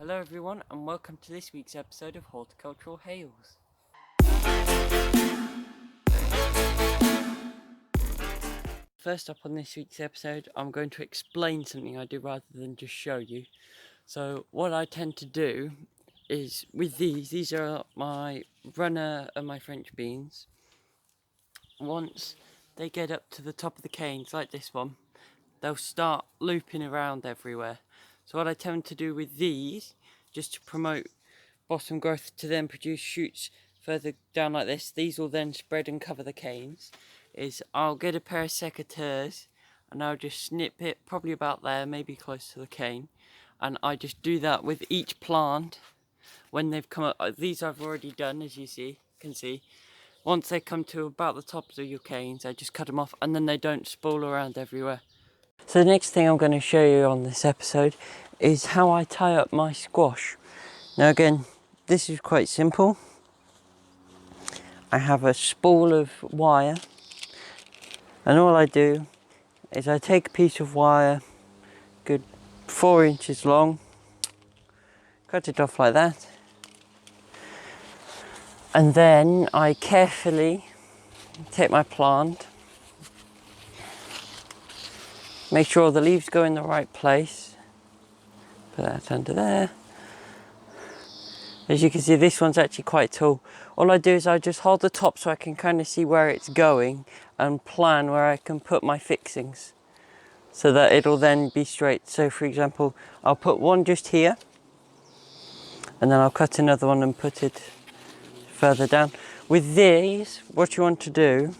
Hello everyone and welcome to this week's episode of Horticultural Hails. First up on this week's episode, I'm going to explain something I do rather than just show you. So what I tend to do is with these are my runner and my French beans. Once they get up to the top of the canes like this one, they'll start looping around everywhere. So what I tend to do with these, just to promote bottom growth to then produce shoots further down like this, these will then spread and cover the canes, is I'll get a pair of secateurs and I'll just snip it probably about there, maybe close to the cane, and I just do that with each plant when they've come up. These I've already done, as you can see. Once they come to about the tops of your canes, I just cut them off and then they don't sprawl around everywhere. So the next thing I'm going to show you on this episode is how I tie up my squash. Now again, this is quite simple. I have a spool of wire and all I do is I take a piece of wire, good 4 inches long, cut it off like that, and then I carefully take my plant, make sure all the leaves go in the right place, put that under there. As you can see, this one's actually quite tall. All I do is I just hold the top so I can kind of see where it's going and plan where I can put my fixings so that it'll then be straight. So for example, I'll put one just here and then I'll cut another one and put it further down. With these, what you want to do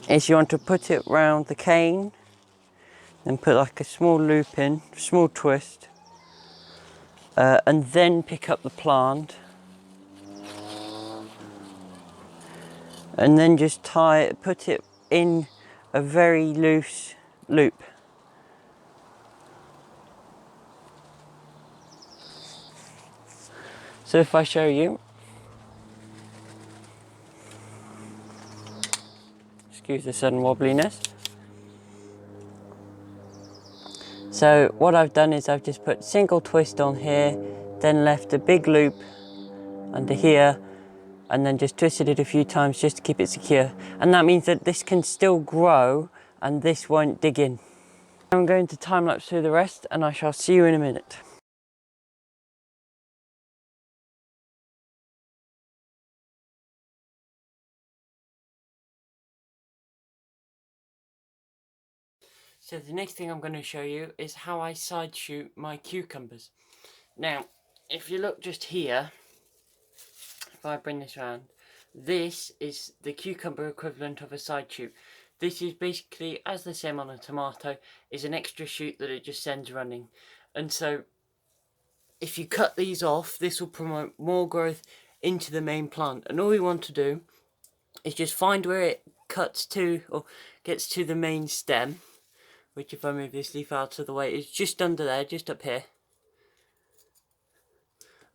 is you want to put it round the cane and put like a small loop in, small twist, and then pick up the plant and then just put it in a very loose loop. So if I show you, excuse the sudden wobbliness. So what I've done is I've just put single twist on here, then left a big loop under here, and then just twisted it a few times just to keep it secure. And that means that this can still grow and this won't dig in. I'm going to time lapse through the rest and I shall see you in a minute. So the next thing I'm going to show you is how I side shoot my cucumbers. Now, if you look just here, if I bring this around, this is the cucumber equivalent of a side shoot. This is basically, as the same on a tomato, is an extra shoot that it just sends running. And so, if you cut these off, this will promote more growth into the main plant. And all we want to do is just find where it cuts to, or gets to the main stem, which if I move this leaf out of the way, is just under there, just up here.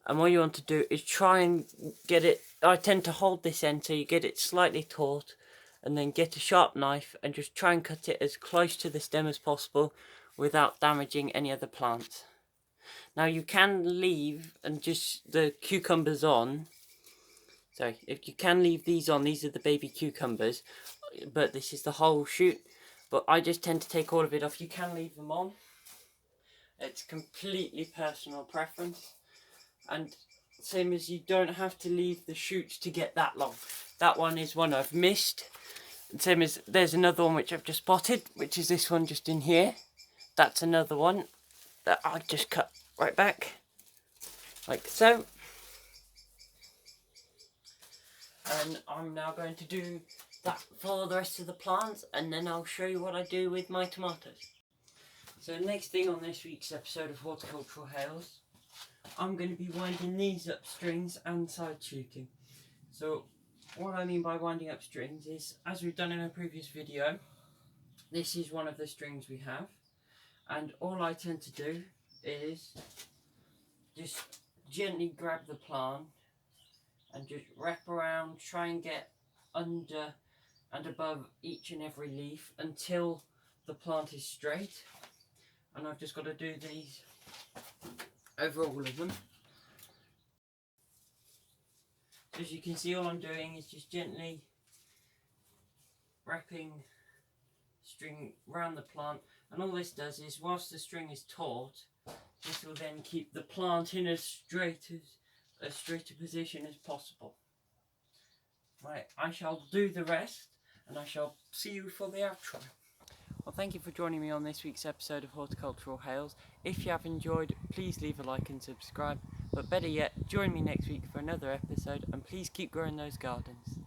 And what you want to do is try and get it, I tend to hold this end so you get it slightly taut, and then get a sharp knife and just try and cut it as close to the stem as possible without damaging any other plants. Now you can leave and just the cucumbers on, so if you can leave these on, these are the baby cucumbers, but this is the whole shoot, but I just tend to take all of it off. You can leave them on, it's completely personal preference. And same as you don't have to leave the shoots to get that long. That one is one I've missed. And same as there's another one which I've just spotted, which is this one just in here. That's another one that I just cut right back, like so. And I'm now going to do that for the rest of the plants, and then I'll show you what I do with my tomatoes. So the next thing on this week's episode of Horticultural Hails, I'm going to be winding these up strings and side shooting. So what I mean by winding up strings is, as we've done in a previous video, this is one of the strings we have, and all I tend to do is just gently grab the plant and just wrap around, try and get under and above each and every leaf until the plant is straight. and I've just got to do these over all of them. So as you can see, all I'm doing is just gently wrapping string around the plant, and all this does is, whilst the string is taut, this will then keep the plant in as straight a position as possible. Right, I shall do the rest, and I shall see you for the outro. Well, thank you for joining me on this week's episode of Horticultural Hales. If you have enjoyed, please leave a like and subscribe. But better yet, join me next week for another episode, and please keep growing those gardens.